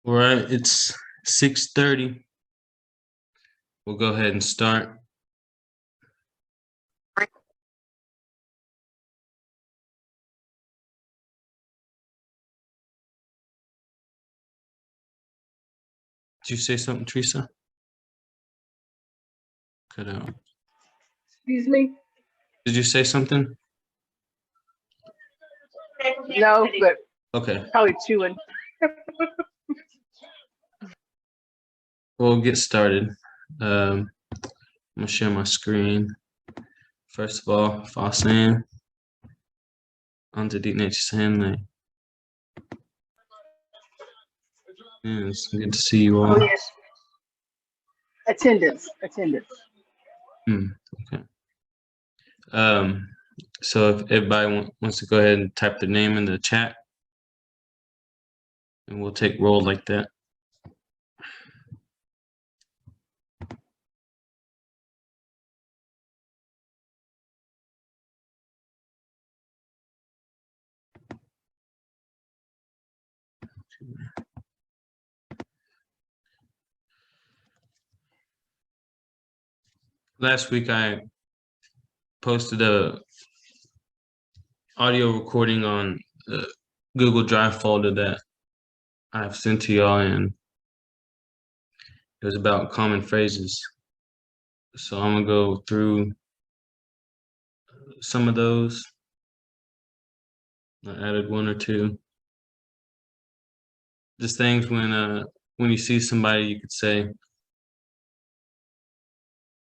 All right, it's 6:30. We'll go ahead and start. Did you say something, Teresa? Cut out. Excuse me? Did you say something? No, but Okay, probably chewing. we'll get started. I'm gonna share my screen. First of all, fasen. Onto nature. Yeah, it's good to see you all. Oh, yes. Attendance. Okay. So if everybody wants to go ahead and type their name in the chat, and we'll take roll like that. Last week I posted a audio recording on the Google Drive folder that I've sent to y'all, and it was about common phrases. So I'm gonna go through some of those. I added one or two. Just things when you see somebody you could say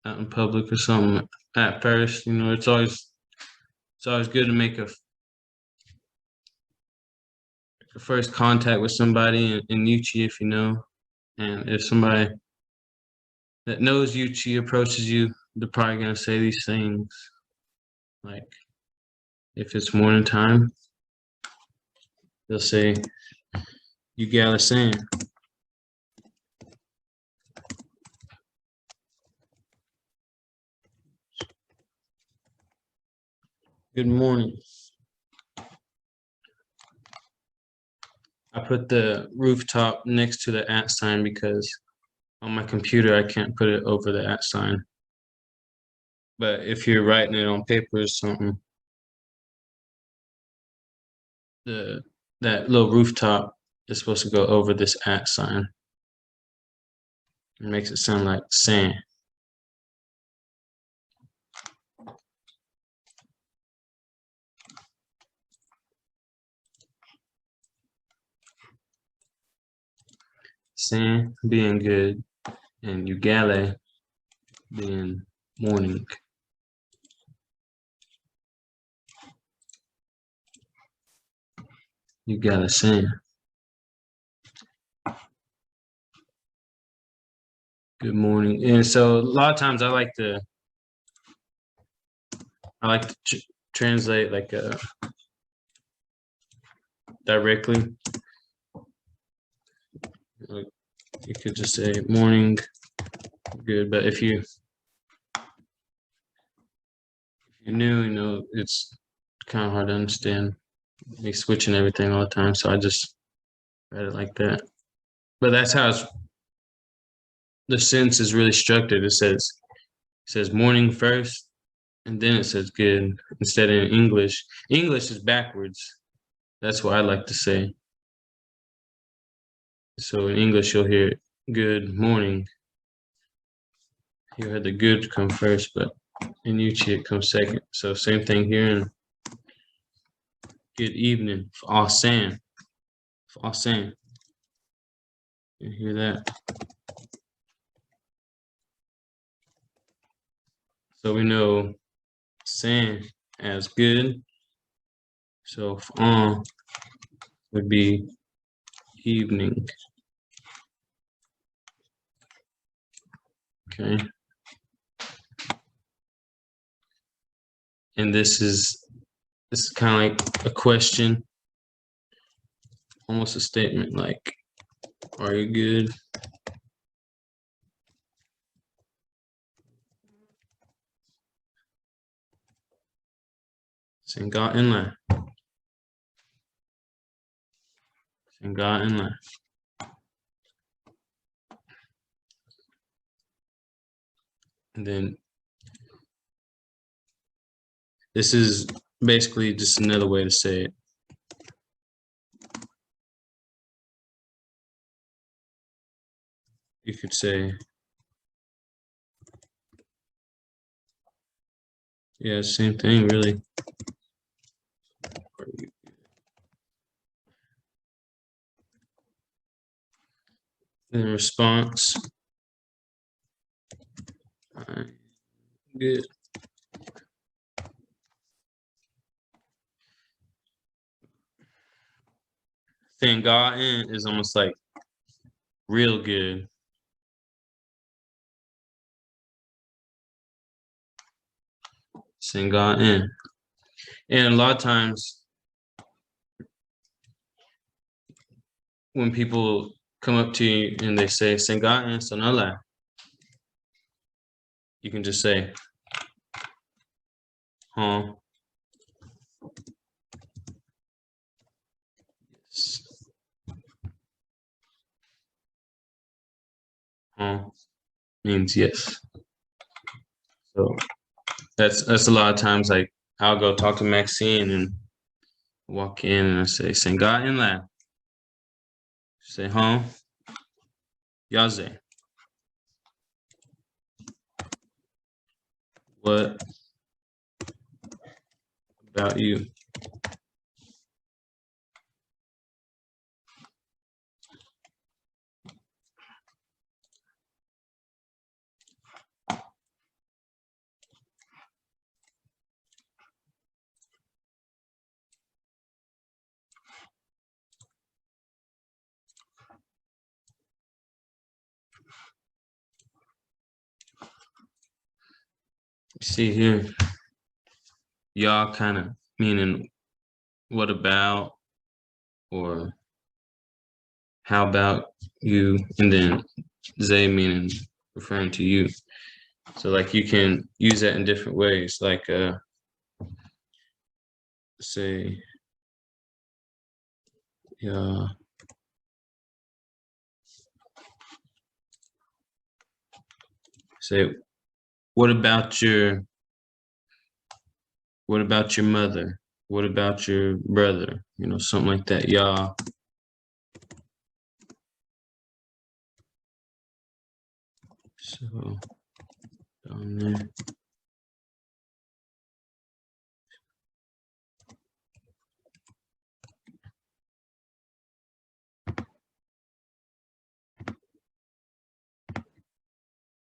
out in public or something at first. It's always good to make a first contact with somebody in Yuchi, if you know. And if somebody that knows Yuchi approaches you, they're probably gonna say these things. Like if it's morning time, they'll say, "You gather sand." Good morning. I put the rooftop next to the @ sign because on my computer I can't put it over the @ sign. But if you're writing it on paper or something, that little rooftop is supposed to go over this @ sign. It makes it sound like sand. Sand being good, and Ugale being morning. You gotta sand. Good morning. And so a lot of times I like to translate like directly. Like, you could just say morning, good. But if you're new, it's kind of hard to understand. Me switching everything all the time, so I just read it like that. But that's how the sentence is really structured. It says morning first, and then it says good. Instead of English. English is backwards. That's what I like to say. So in English, you'll hear good morning. You heard the good come first, but in Yuchi it comes second. So same thing here in good evening. Fasen. You hear that? So we know san as good. So would be evening. Okay. And this is kind of like a question, almost a statement like, are you good? Senga inline. Senga inline. And then this is basically just another way to say it. You could say, yeah, same thing, really. In response, I'm good. Saying God in is almost like real good. Saying God in. And a lot of times when people come up to you and they say, Saying God in, so no lie, you can just say, huh? Yes. Huh? Means yes. So that's a lot of times like I'll go talk to Maxine and walk in and I say, Saying God in laugh. Say, huh? Yaze. What about you? See here, y'all kind of meaning what about or how about you, and then they meaning referring to you. So like you can use that in different ways, like say, yeah, say, what about your mother? What about your brother? You know, something like that. Y'all. So down there.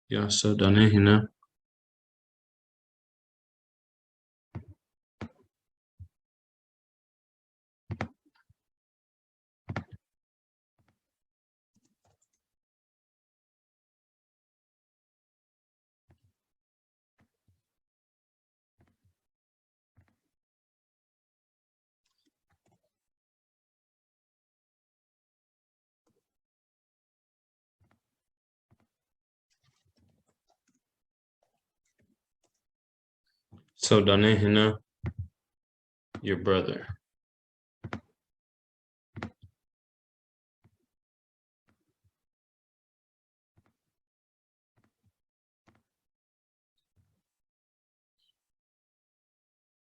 Yeah, so down there, you know. So down there, you know, your brother.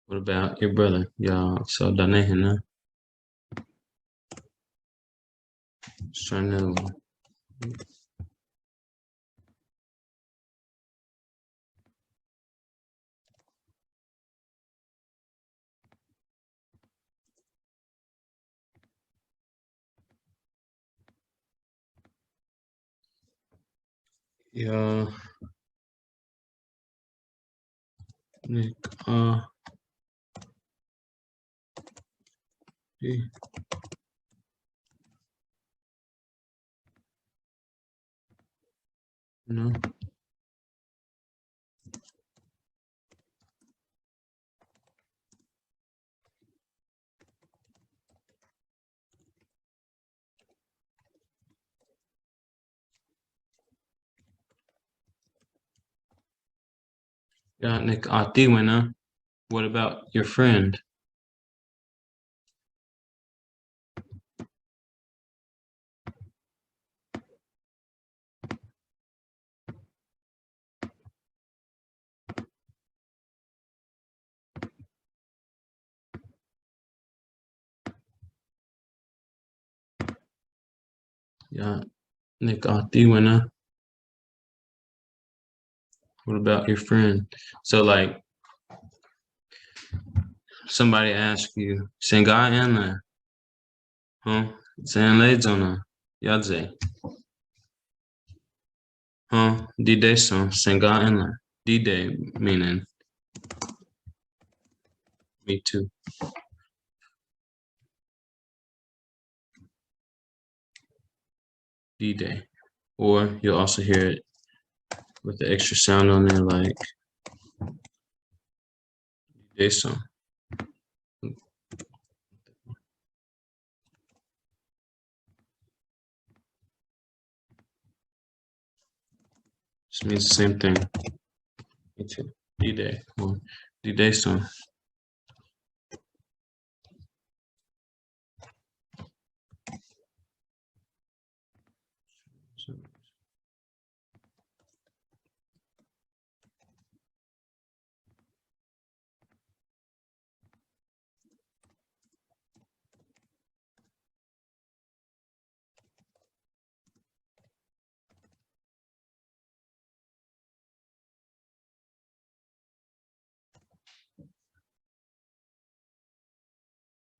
What about your brother? Yeah, so down there, you know. Let's try another one. Yeah, Nick, yeah, no. Yeah, Nick, winner. What about your friend? Yeah. Nick Atiwana. What about your friend? So like somebody asks you, Senga Anna, huh? Sen Lezona, Yadze. Huh? Dide son, Senga Anna. Dide meaning me too. D-Day. Or you'll also hear it with the extra sound on there like D-Day song. Just means the same thing. D-Day or D-Day song.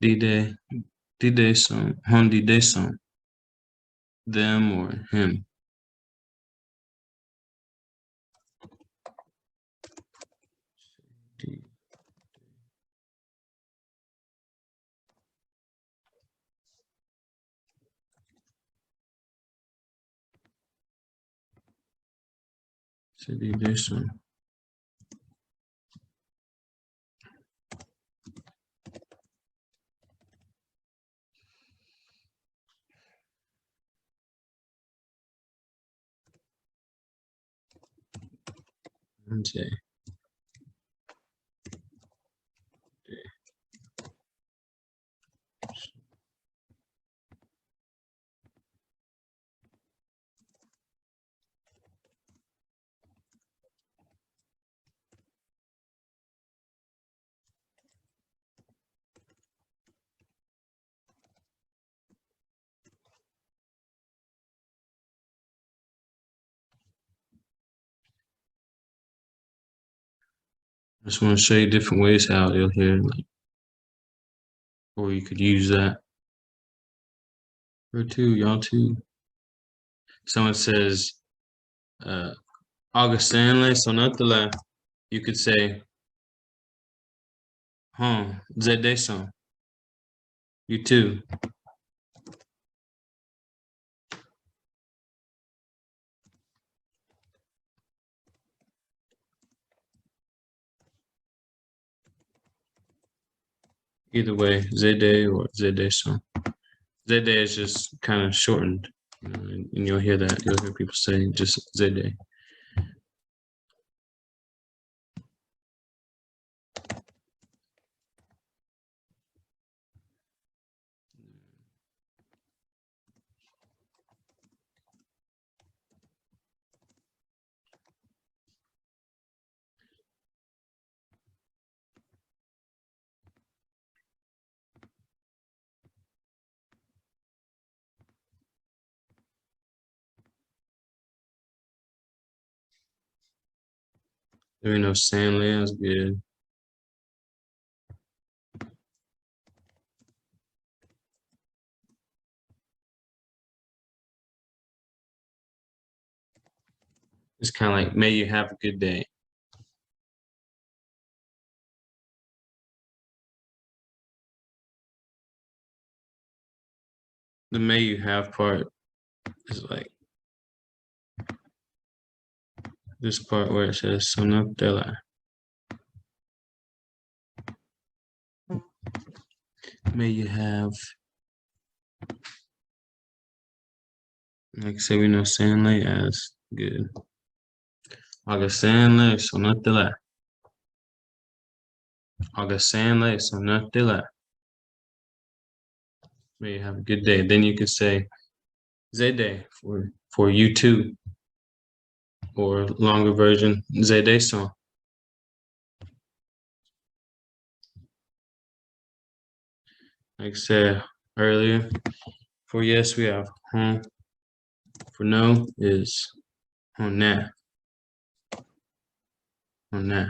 D-Day, D-Day song, hon D-Day song. Them or him. So D-Day song. J. I just want to show you different ways how you'll hear like, or you could use that. Or two, y'all too. Someone says, Augustine Sonatala, you could say, Zede son. You too. Either way, Zede or Zede son. Zede is just kind of shortened, and you'll hear that. You'll hear people say just Zede. There ain't no Stanley. That's good. It's kind of like, may you have a good day. The may you have part is like this part where it says Sonatela. May you have, like say we know Stanley as good. Stanley Sonatela. Stanley Sonatela. May you have a good day. Then you could say Zede for you too. Or longer version, Zede song. Like I said earlier, for yes we have for no is on that. On that.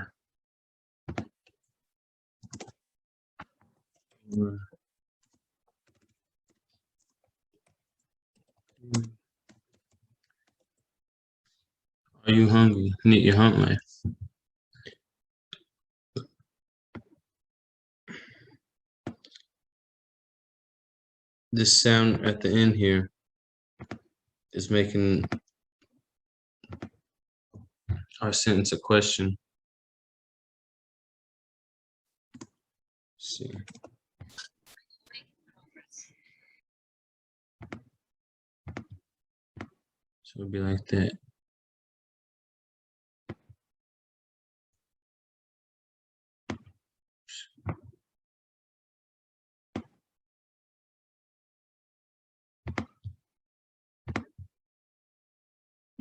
Are you hungry? Need your hunt life. This sound at the end here is making our sentence a question. Let's see. So it'll be like that.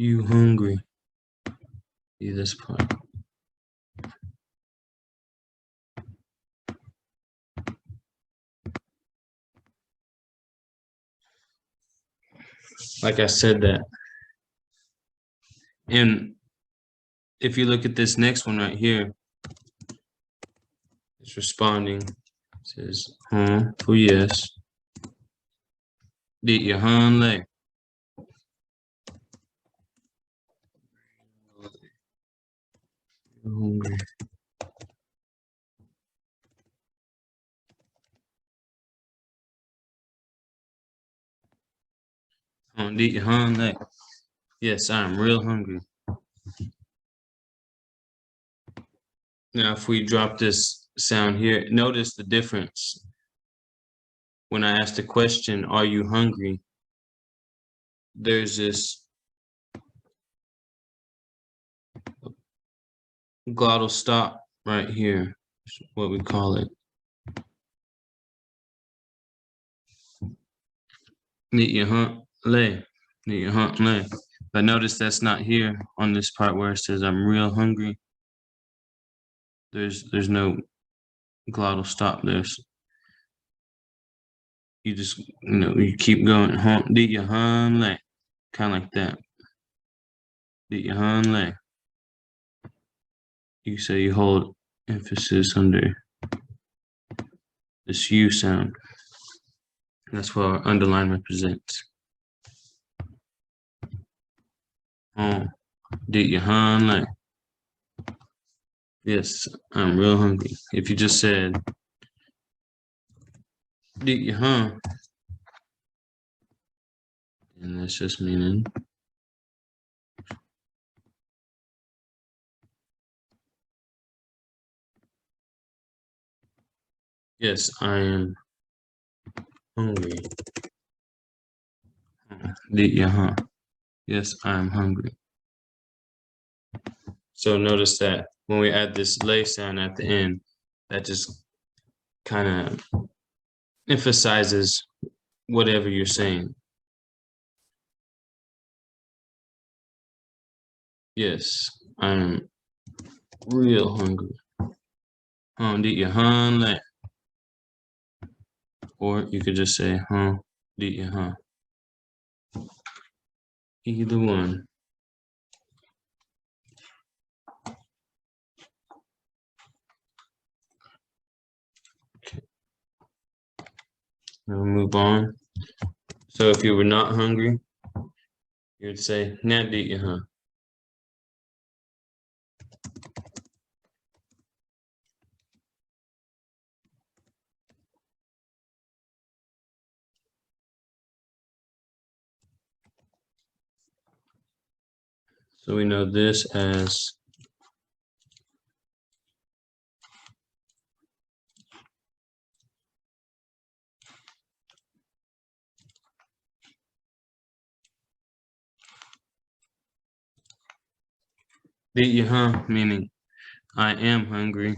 You hungry? See this part. Like I said that. And if you look at this next one right here, it's responding. It says, for yes. Did your hun lay? You're hungry. Did your hun lay? Yes, I'm real hungry. Now, if we drop this sound here, notice the difference. When I ask the question, are you hungry? There's this glottal stop right here, what we call it. Need your hunt lay. Need your hunt lay. But notice that's not here on this part where it says I'm real hungry. There's no glottal stop there. You just you keep going. Did your hun lay. Kind of like that. Did your hun lay. You say you hold emphasis under this U sound. That's what our underline represents. Did your hun lay? Yes, I'm real hungry. If you just said, did your hun? And that's just meaning yes, I am hungry. Did your hun? Yes, I'm hungry. So notice that when we add this lay sound at the end, that just kind of emphasizes whatever you're saying. Yes, I'm real hungry. Did your hun lay? Or you could just say, did your hun? Either one. Okay. Now we'll move on. So if you were not hungry, you would say, now did your hun? So we know this as did you, meaning I am hungry.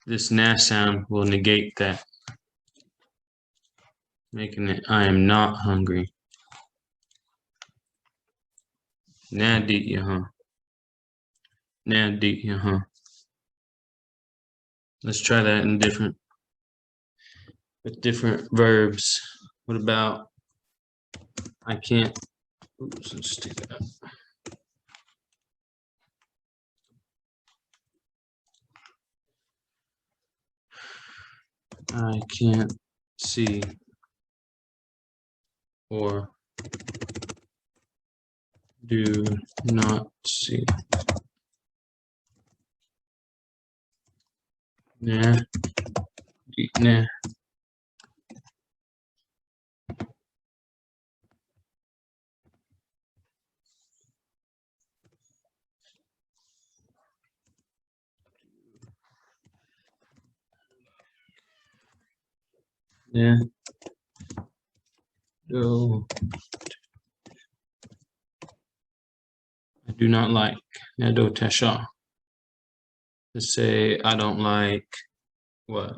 This na sound will negate that, making it I am not hungry. Na did you, Na did you, Let's try that in with different verbs. What about I can't. Oops, let's take that. I can't see or do not see. Nah. Nah. Yeah. No. I do not like. Nado Tasha. Let's say I don't like what?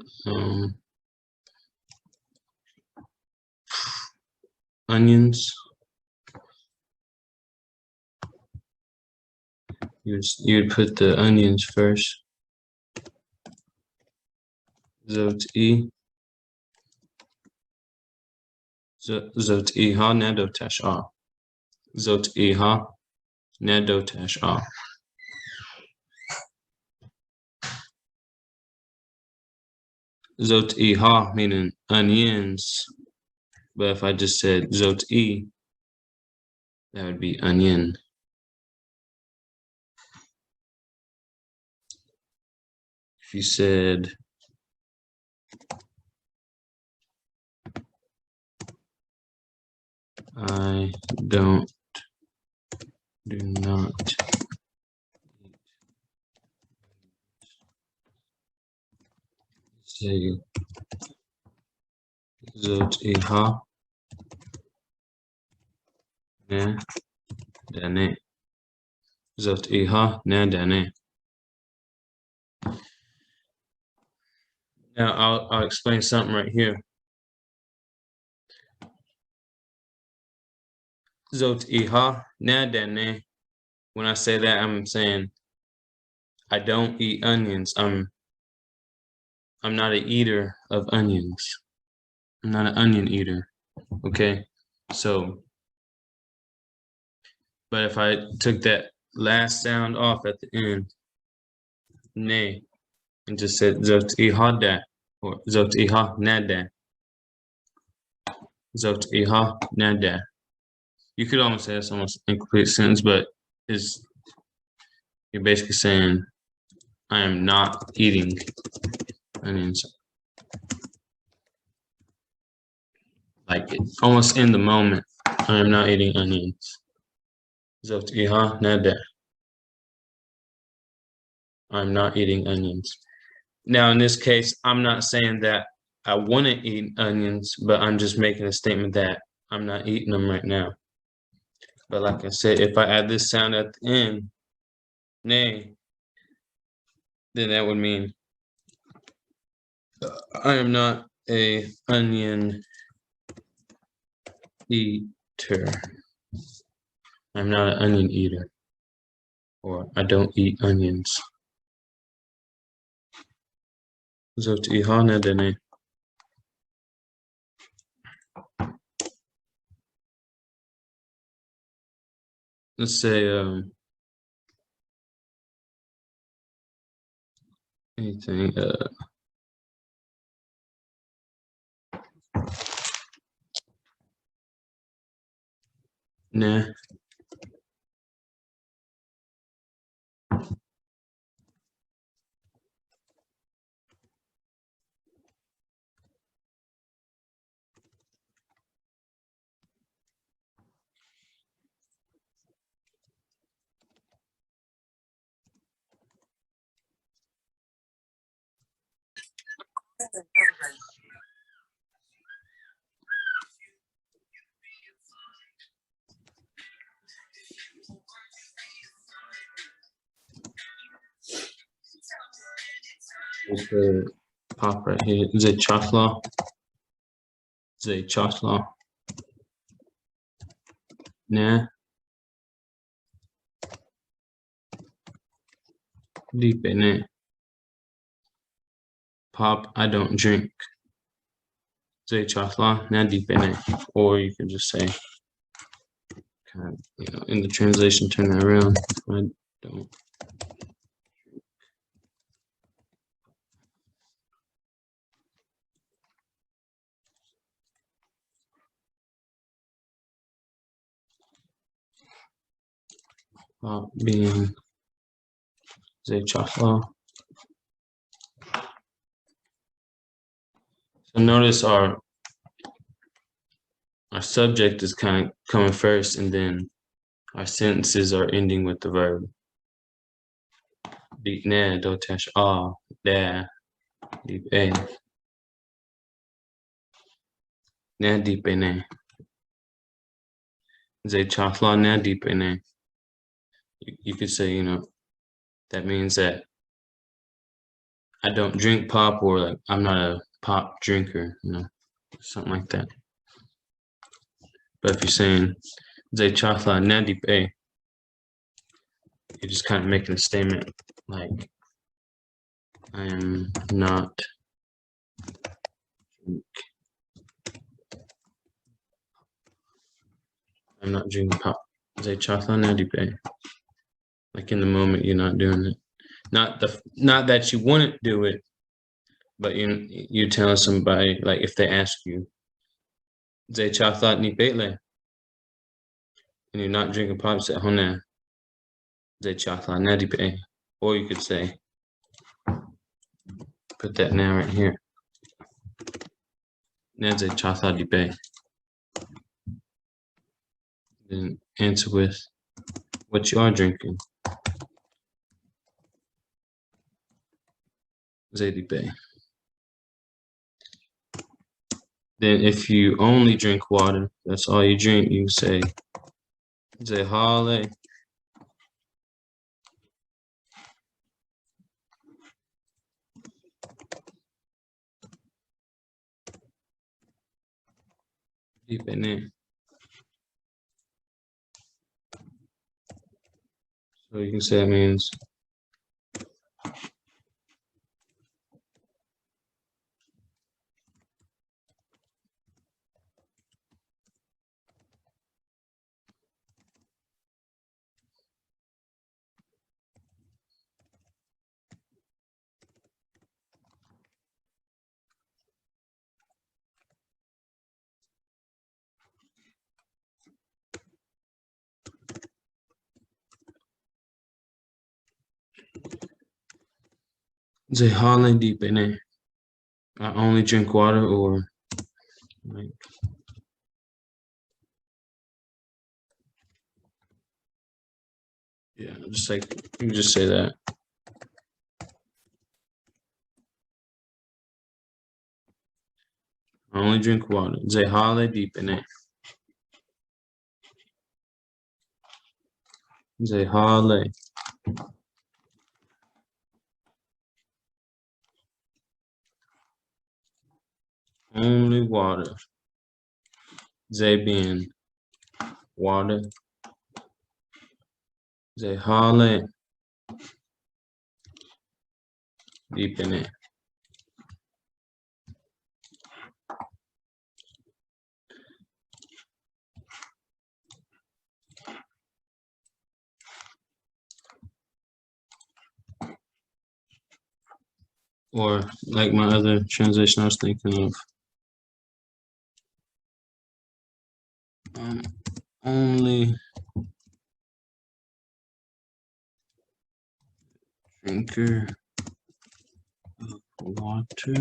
Onions. You'd put the onions first. Zot E. Zot E ha nado Tasha. Zot E ha nado Tasha. Zot E ha meaning onions. But if I just said Zot E, that would be onion. If you said I do not say Zot E ha ne dane. Zot E ha ne dane. Now I'll explain something right here. Zot E ha ne dane. When I say that, I'm saying I don't eat onions. I'm not an eater of onions. I'm not an onion eater. Okay, so but if I took that last sound off at the end, ne, and just said zot ihada or zot iha nada, zot iha nada. You could almost say it's almost incomplete sentence, but you're basically saying I am not eating onions. Like almost in the moment, I am not eating onions. Zot iha nada. I'm not eating onions. Now, in this case, I'm not saying that I want to eat onions, but I'm just making a statement that I'm not eating them right now. But like I said, if I add this sound at the end, nay, then that would mean I am not a onion eater. I'm not an onion eater, or I don't eat onions. Zot ihana dene. Let's say anything. Nah. It's the pop right here. Zay chatla. Zay chatla. Nah. Deep in it. Pop, I don't drink. Zay chatla, nah deep in it. Or you can just say in the translation, turn that around. If I don't. Being Zay Chafla. So notice our subject is kind of coming first, and then our sentences are ending with the verb. Bitne dotesh da deep a na deep ne Zay Chafla na deep ne. You could say, that means that I don't drink pop, or like I'm not a pop drinker, something like that. But if you're saying Zay Chafla na deep a, you're just kind of making a statement like I am not drinking pop. Zay Chafla na deep a. Like in the moment, you're not doing it. Not that you wouldn't do it, but you tell somebody, like if they ask you, Zay Chafla ni petle, and you're not drinking pop, say Hona Zay Chafla na deep a. Or you could say, put that now right here. Na Zay Chafla deep a. Then answer with what you are drinking. Zay deep a. Then if you only drink water, that's all you drink, you say Zay Hale. Deep in it. So you can say that means Zay Hale deep in it. I only drink water, or like just like you can just say that. I only drink water. Zay Hale deep in it. Zay Hale. Only water. Zay being water. Zay Hale deep in it. Or like my other translation I was thinking of. Only drinker of water.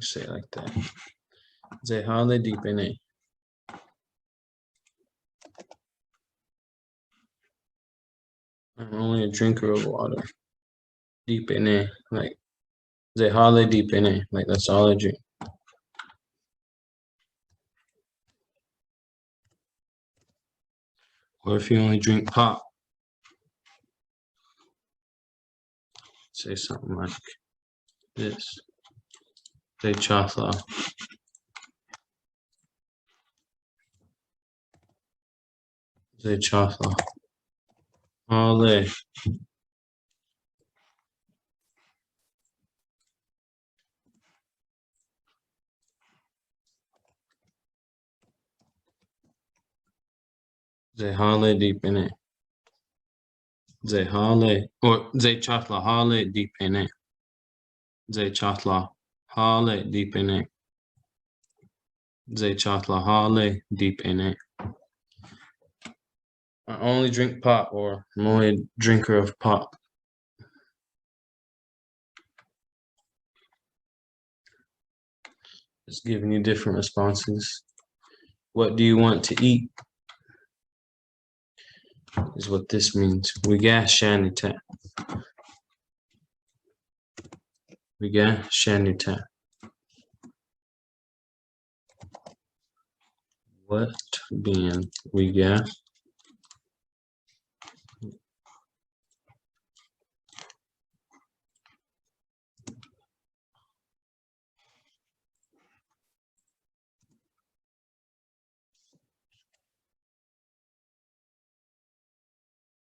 Say it like that. Zay Hale deep in it. I'm only a drinker of water. Deep in it. Like Zay Hale deep in it. Like that's all I drink. Or if you only drink pop, say something like this. Say Chafla. Say Chafla. Hale. Ze hale deep in it. Ze hale or ze chatla hale deep in it. Ze chatla hale deep in it. Ze chatla hale deep in it. I only drink pop, or I'm only a drinker of pop. Just giving you different responses. What do you want to eat? Is what this means. We got shanita. We got shanita. What being we got?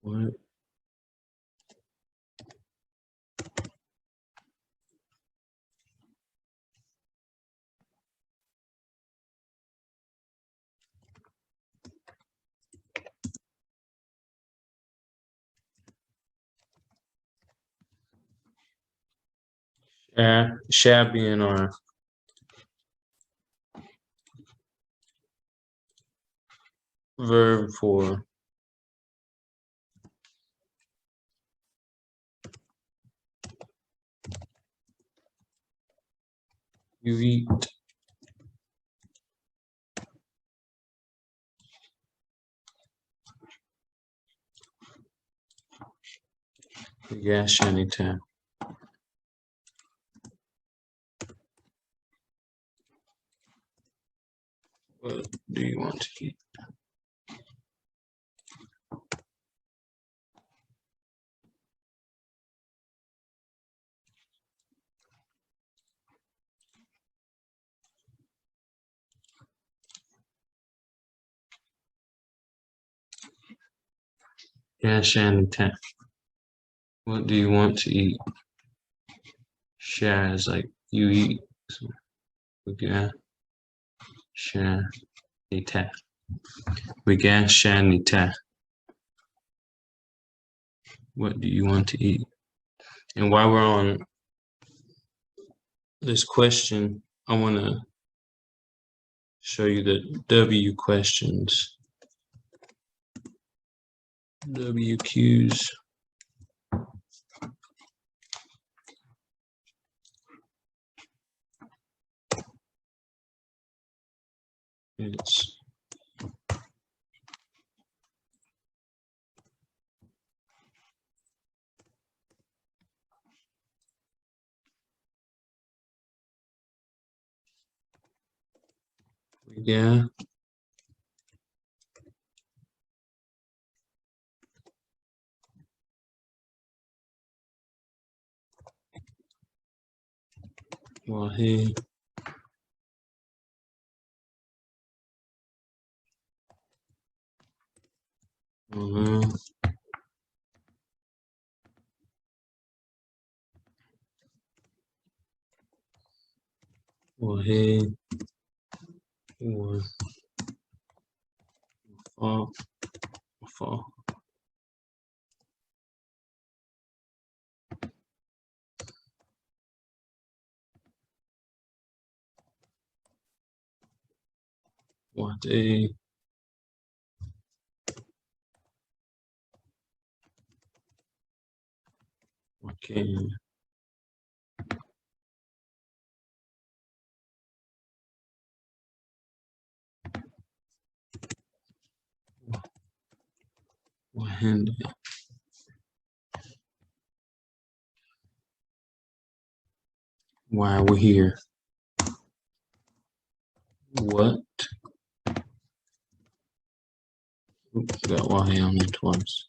What? Shall being our verb for you eat. We got shanita. What do you want to eat? Yeah, shanita. What do you want to eat? Sha is like you eat. So we got shanita. We got shanita. What do you want to eat? And while we're on this question, I want to show you the W questions. WQs. It's yeah. Wahi. Wahi. Fall. What a okay. Wahindi. Why we're here. What? Oops, got Wahi on there twice.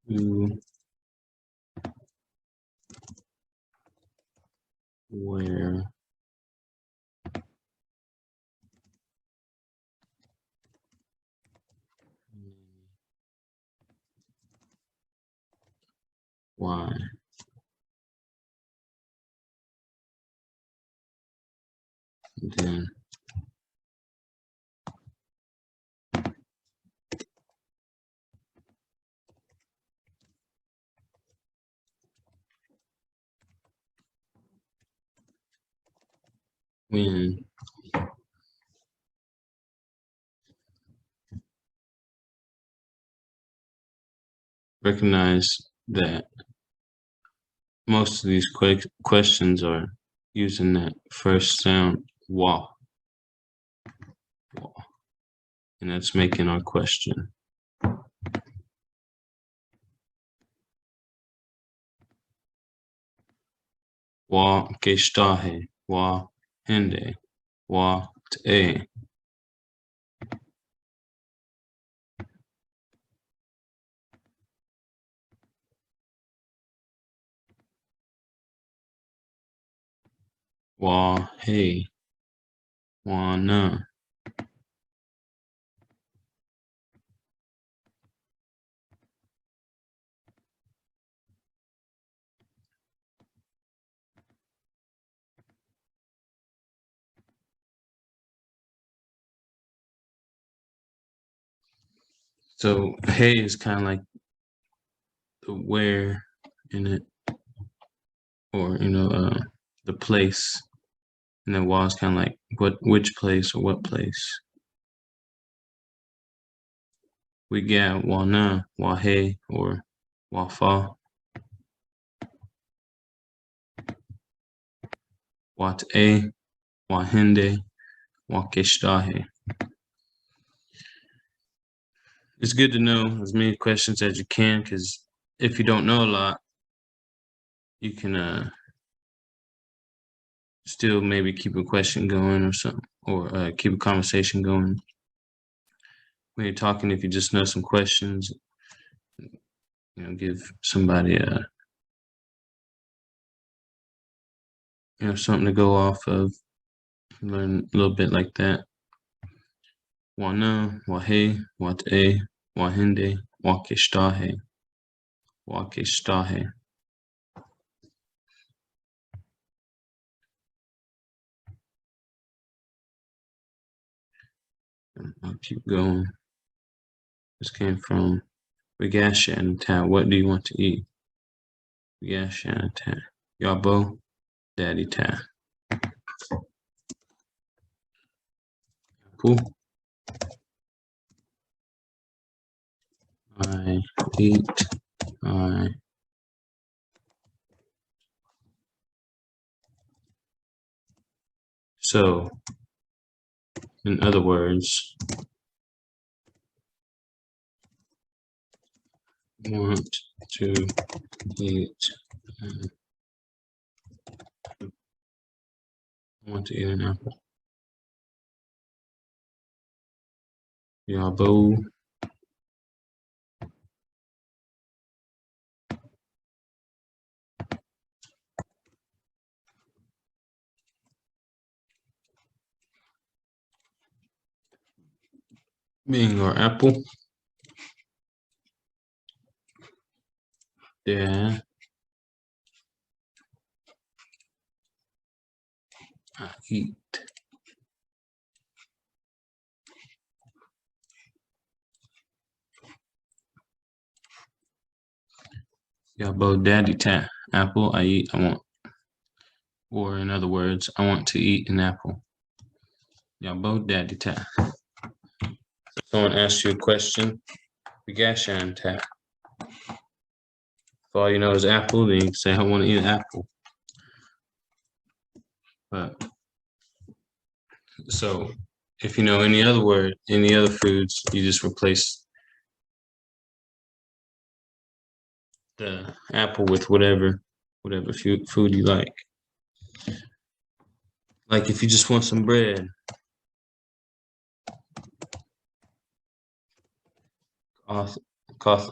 Who, where, why, then, when recognize that most of these questions are using that first sound wa, and that's making our question. Wa gestahe, wa hende, wa te. Wa hey, wa na. So hey is kind of like the where in it, or the place, and then wa is kind of like which place or what place. We got wa na, wa hey, or wa fa, wa te, wa hende, wa keshtahe. It's good to know as many questions as you can, because if you don't know a lot, you can still maybe keep a question going or something, or keep a conversation going when you're talking. If you just know some questions, give somebody something to go off of, learn a little bit like that. Wa na, wa he, wa te, wa hende, wa keshtahe, wa keshtahe. I'll keep going. This came from Vigasha and Ta. What do you want to eat? Vigasha and Ta. Yabo, Daddy Ta. Cool. I eat. So, in other words, want to eat. Want to eat an apple. Yabo. Being our apple. There. I eat. Yabo daddy ta. Apple, I eat, I want. Or in other words, I want to eat an apple. Yabo daddy ta. Someone asks you a question, Vigashan ta. If all you know is apple, then you can say, I want to eat an apple. But so if you know any other word, any other foods, you just replace the apple with whatever food you like. Like if you just want some bread, koth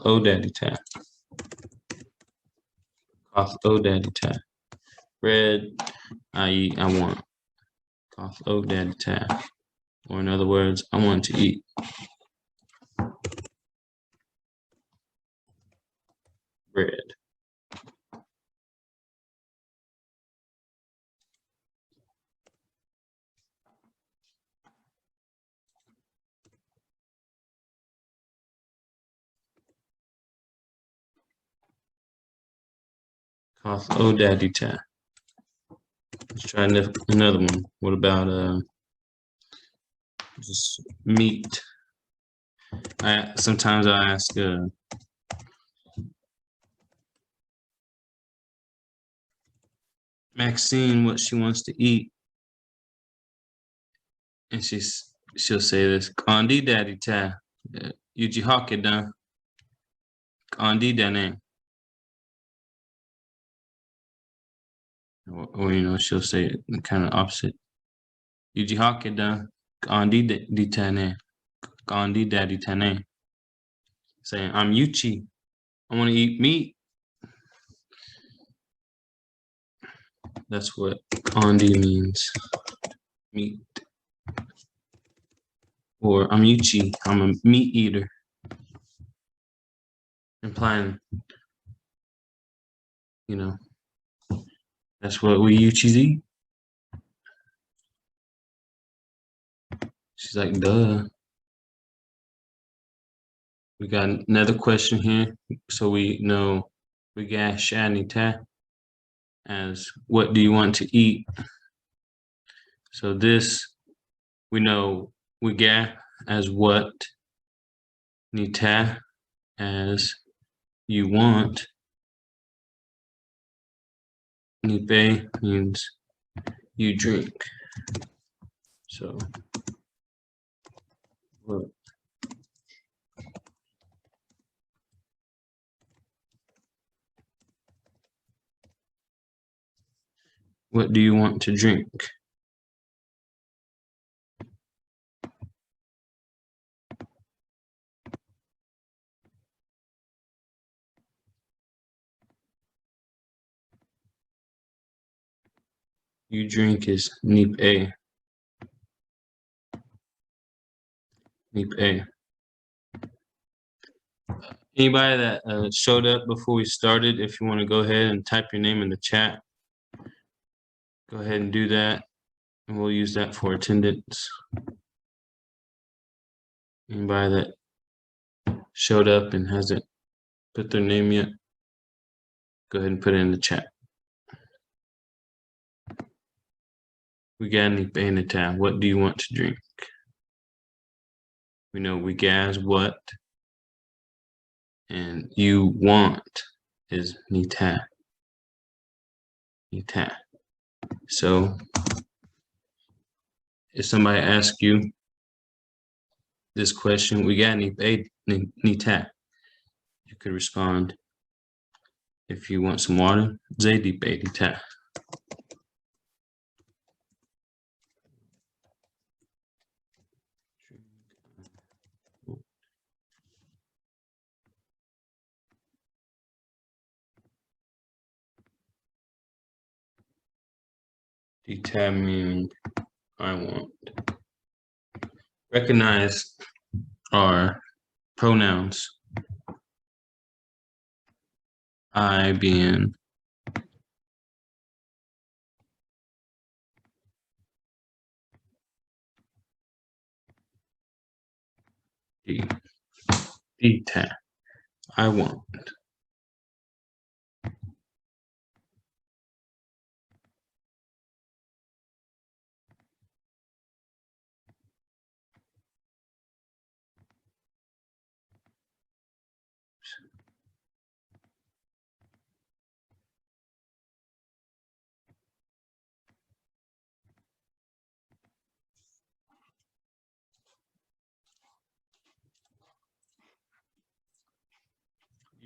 o daddy ta. Koth o daddy ta. Bread, I eat, I want. Koth o daddy ta. Or in other words, I want to eat. Bread. Koth o daddy ta. Let's try another one. What about just meat? Sometimes I ask Maxine what she wants to eat, and she'll say this: "Condi daddy ta, Yuchi hake da, condi dane." Or she'll say it kind of opposite. Yuchi hake da, condi di tane, condi daddy tane. Saying, "I'm Yuchi. I want to eat meat." That's what condi means, meat. Or I'm Yuchi. I'm a meat eater. Implying, that's what we Yuchis eat. She's like, duh. We got another question here. So we know we got Shanita as what do you want to eat? So this we know we got as what, Nita as you want. Nipe means you drink. So what do you want to drink? You drink is Nipe. Nipe. Anybody that showed up before we started, if you want to go ahead and type your name in the chat, go ahead and do that, and we'll use that for attendance. Anybody that showed up and hasn't put their name yet, go ahead and put it in the chat. We got any in the tab. What do you want to drink? We know we gas what, and you want is nita. Nita. So if somebody asks you this question, we got any nita, you could respond, if you want some water, zaydi nita. Determining I want. Recognize our pronouns. I being deta. I want.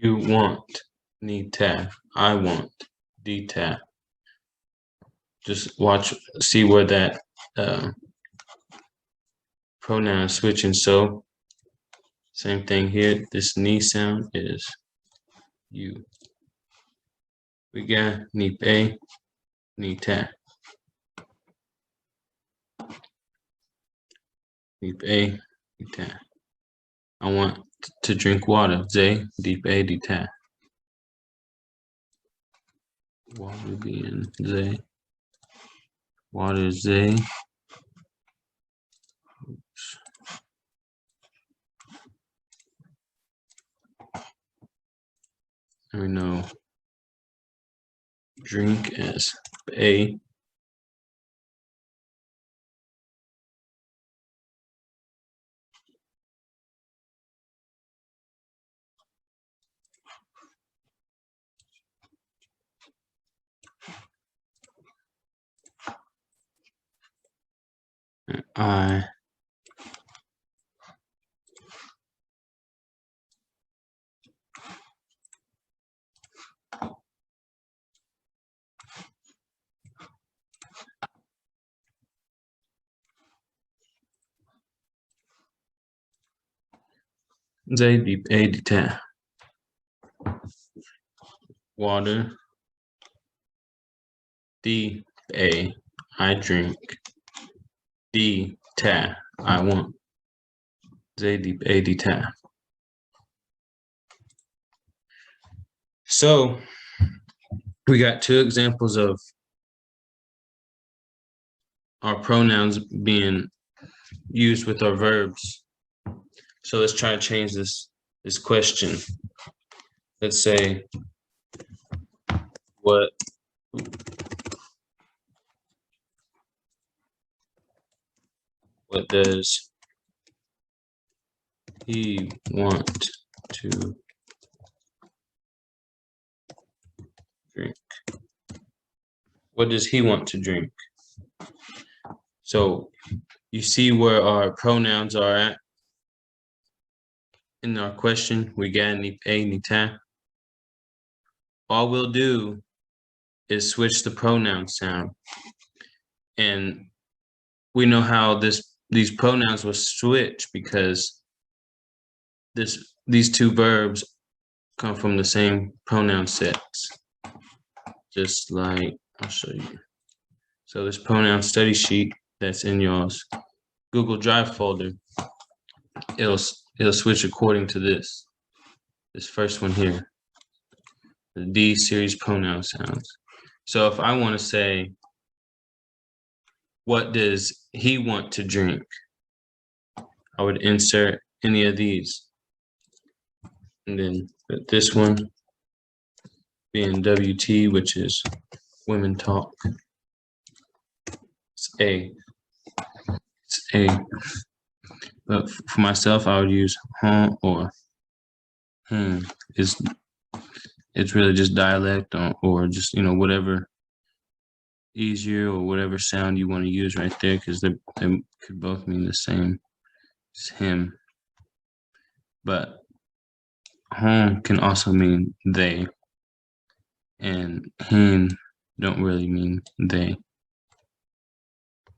You want, need tab. I want, D tab. Just watch, see where that pronoun is switching. So same thing here. This knee sound is you. We got need a, need tab. Need a, need tab. I want to drink water. Zay, deep a, deep tab. Water being Zay. Water Zay. Oops. And we know drink as a, I. Zay deep a dita. Water. D a. I drink. D ta. I want. Zay deep a dita. So we got two examples of our pronouns being used with our verbs. So let's try to change this question. Let's say what does he want to drink? What does he want to drink? So you see where our pronouns are at in our question. We got ni a ni ta. All we'll do is switch the pronoun sound, and we know how these pronouns will switch because these two verbs come from the same pronoun sets. Just like I'll show you. So this pronoun study sheet that's in y'all's Google Drive folder, it'll switch according to this first one here, the D series pronoun sounds. So if I want to say, what does he want to drink? I would insert any of these. And then this one being WT, which is women talk. It's A. It's A. But for myself, I would use or It's really just dialect or just, whatever easier or whatever sound you want to use right there, because they could both mean the same as him. But home can also mean they, and him don't really mean they.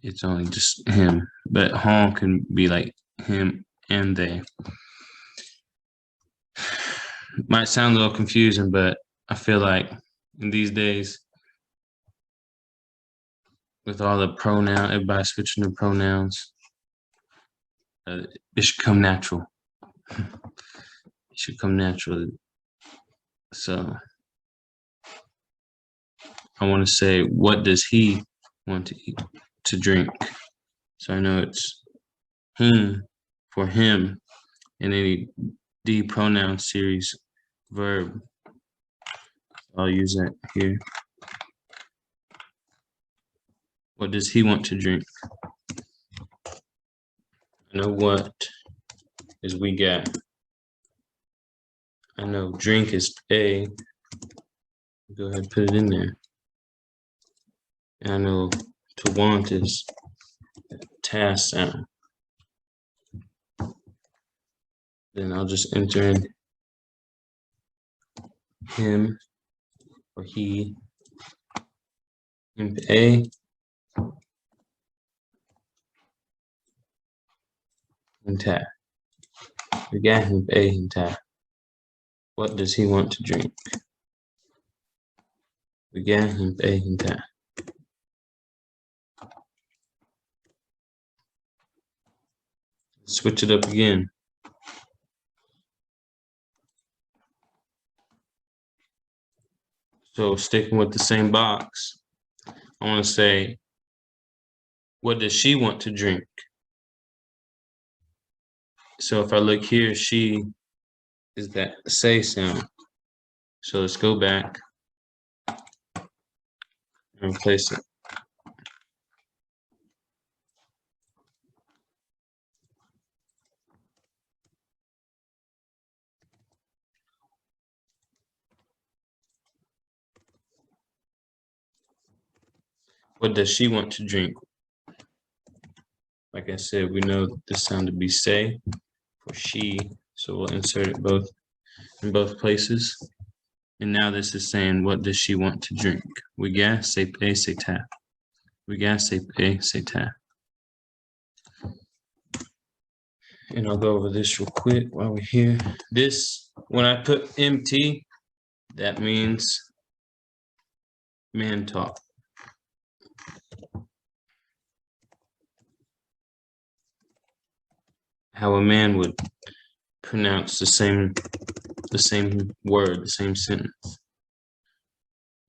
It's only just him. But home can be like him and they. Might sound a little confusing, but I feel like in these days, with all the everybody switching the pronouns, it should come natural. It should come naturally. So I want to say, what does he want to eat, to drink? So I know it's him for him in any D pronoun series verb. I'll use that here. What does he want to drink? I know what is we got. I know drink is A. Go ahead and put it in there. And I know to want is task sound. Then I'll just enter in him or he. Him A. And ta. We got him A and ta. What does he want to drink? We got him A and ta. Switch it up again. So sticking with the same box, I want to say, what does she want to drink? So if I look here, she is that say sound. So let's go back and replace it. What does she want to drink? like I said, we know this sound to be say for she, so we'll insert it both in both places. And now this is saying, what does she want to drink? We gas, say pay, say tap. We gas, say pay, say tap. And I'll go over this real quick while we're here. This, when I put MT, that means man talk. How a man would pronounce the same word, the same sentence.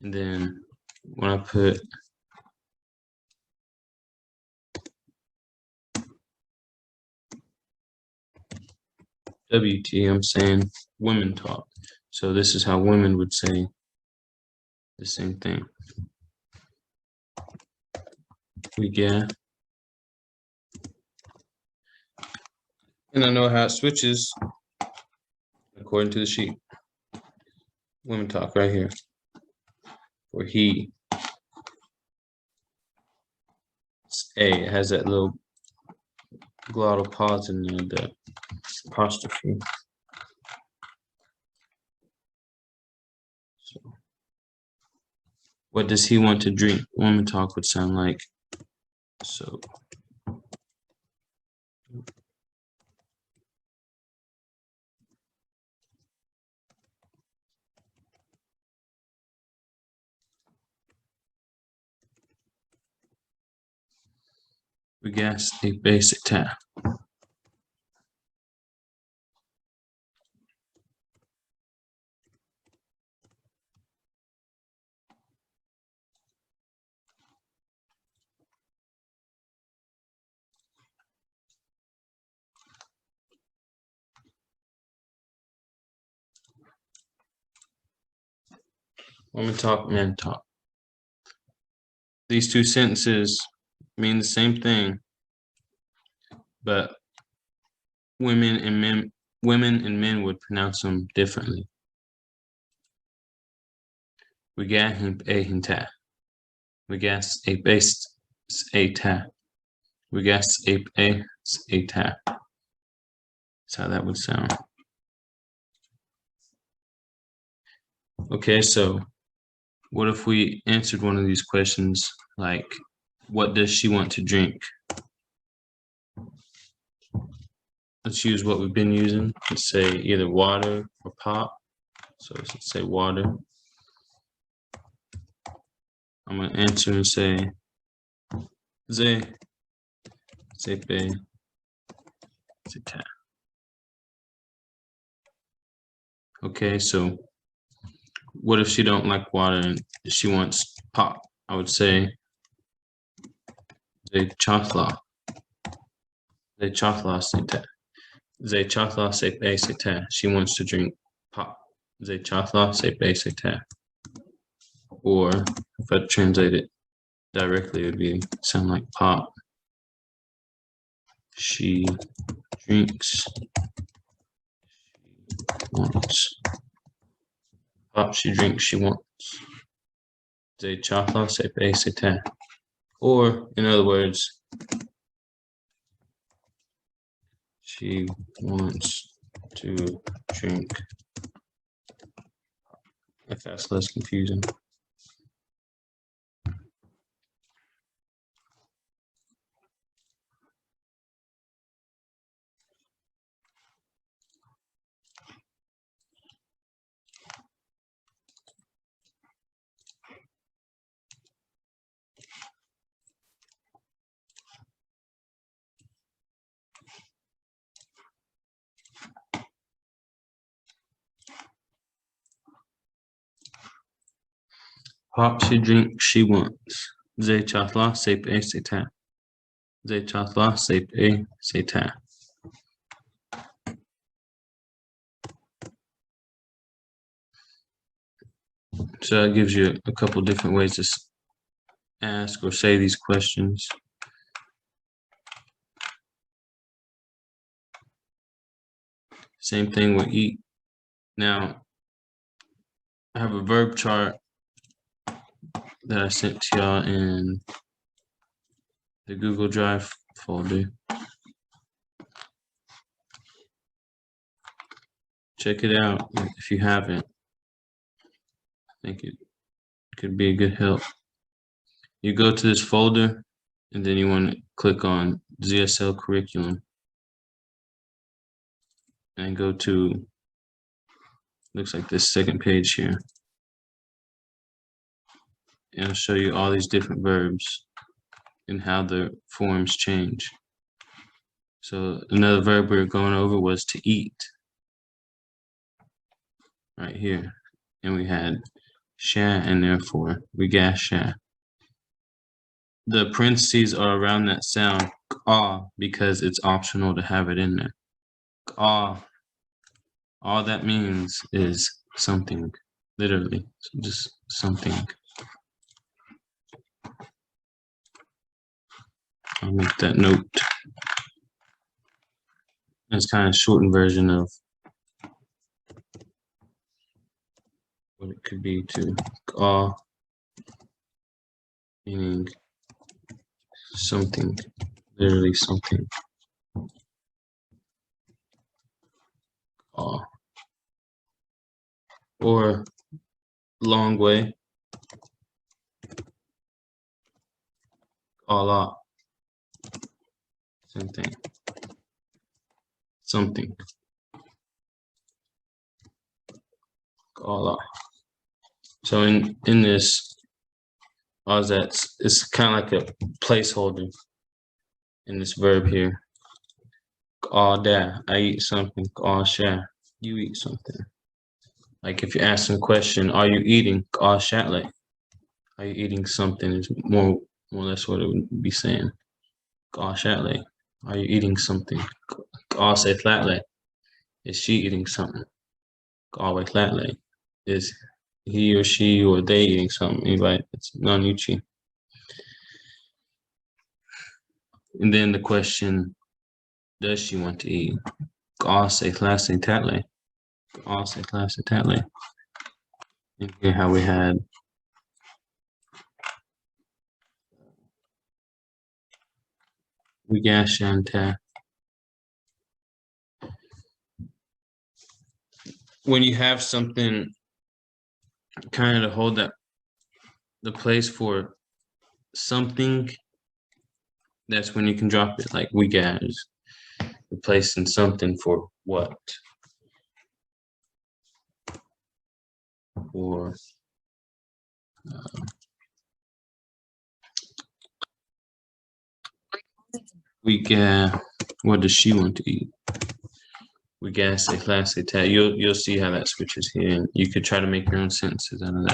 And then when I put WT, I'm saying women talk. So this is how women would say the same thing. We get, and I know how it switches according to the sheet. Women talk right here. For he, it's A, it has that little glottal pause in there, the apostrophe. So, what does he want to drink? Woman talk would sound like so. We gas a basic tap. Woman talk, man talk. These two sentences mean the same thing, but women and men would pronounce them differently. We gas a hinta. We gas a base a tap. We gas a tap. That's how that would sound. Okay, so what if we answered one of these questions like, what does she want to drink? Let's use what we've been using. Let's say either water or pop. So let's say water. I'm gonna answer and say ze pe ta. Okay, so what if she don't like water and she wants pop? I would say ze chotla. Ze chotla se ta. Ze chotla se pe se ta. She wants to drink pop. Ze chotla se pe se ta. Or if I translate it directly, it would sound like pop. She drinks. Wants. Pop, she drinks, she wants. Ze chotla se pe se ta. Or, in other words, she wants to drink. If that's less confusing. Pop, she drinks, she wants. Ze chatla se pe se ta. Ze chatla se pe se ta. So that gives you a couple different ways to ask or say these questions. Same thing with eat. Now, I have a verb chart that I sent to y'all in the Google Drive folder. Check it out if you haven't. I think it could be a good help. You go to this folder, and then you want to click on ZSL curriculum, and go to, looks like this second page here. And it'll show you all these different verbs and how the forms change. So another verb we were going over was to eat, right here. And we had sha and therefore we gas sha. The parentheses are around that sound ah because it's optional to have it in there. Ah, all that means is something, literally, so just something. I'll make that note. It's kind of shortened version of what it could be to ah, meaning something, literally something. Ah. Or long way, Allah, same thing, something, Allah. So in this, all that's, it's kind of like a placeholder in this verb here. All da, I eat something. All sha, you eat something. Like if you ask them a question, are you eating? All shatle, are you eating something? Is more or less what it would be saying. All shatle, are you eating something? All say flatle, is she eating something? All way flatle, is he or she or they eating something? Anybody? It's non-Yuchi. And then the question, does she want to eat? All say class say tatle. All say class say tatle. And here how we had we got Shanta. When you have something kind of to hold that the place for something, that's when you can drop it. Like we got is replacing something for what? Or we got, what does she want to eat? We got say class say tat. You'll see how that switches here, and you could try to make your own sentences out of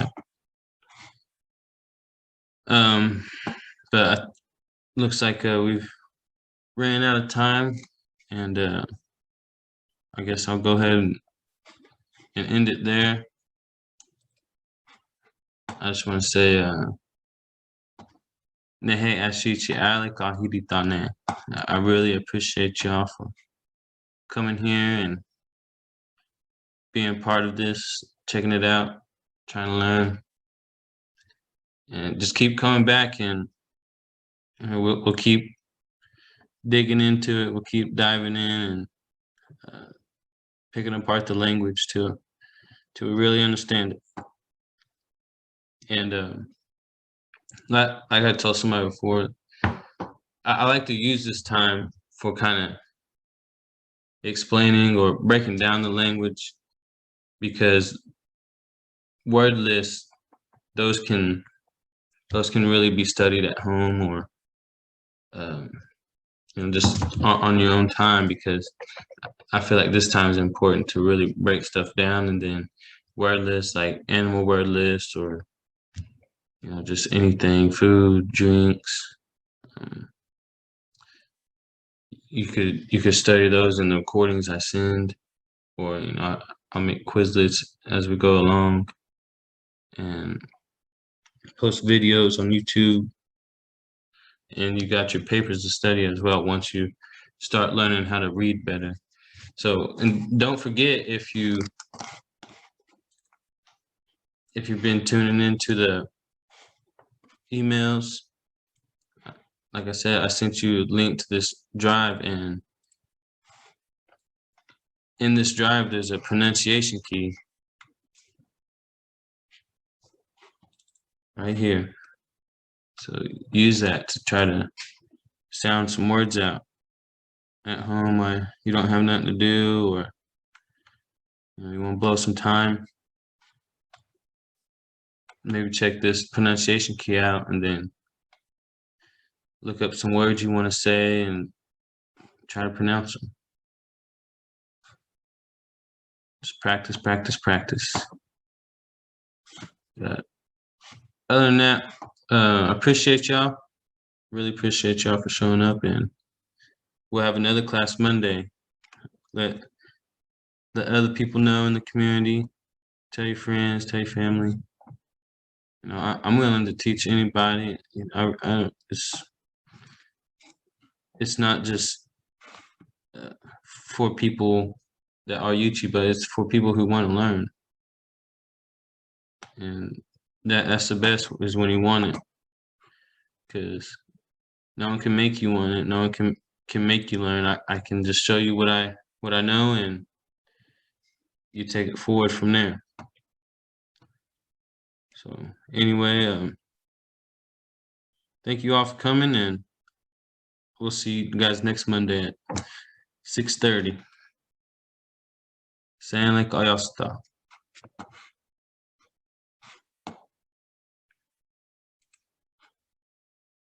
that. But looks like we've ran out of time, and I guess I'll go ahead and end it there. I just want to say Nehe Ashichi Ali Kahiditane. I really appreciate y'all for coming here and being part of this, checking it out, trying to learn. And just keep coming back, and we'll keep digging into it. We'll keep diving in and picking apart the language to really understand it. And like I told somebody before, I like to use this time for kind of explaining or breaking down the language, because word lists, those can really be studied at home, or just on your own time, because I feel like this time is important to really break stuff down. And then word lists like animal word lists, or just anything, food, drinks. You could study those in the recordings I send, or I'll make Quizlets as we go along, and post videos on YouTube. And you got your papers to study as well once you start learning how to read better. So, and don't forget, if you've been tuning into the emails, like I said, I sent you a link to this drive, and in this drive, there's a pronunciation key right here. So use that to try to sound some words out at home while you don't have nothing to do, or you want to blow some time. Maybe check this pronunciation key out and then look up some words you want to say and try to pronounce them. Just practice, practice, practice. But other than that, appreciate y'all. Really appreciate y'all for showing up, and we'll have another class Monday. Let other people know in the community. Tell your friends, tell your family. You know, I'm willing to teach anybody. You know, it's not just for people that are Yuchi, but it's for people who want to learn. And that's the best, is when you want it, because no one can make you want it. No one can make you learn. I can just show you what I know, and you take it forward from there. So anyway, thank you all for coming, and we'll see you guys next Monday at 6:30. Saying like all y'all stuff.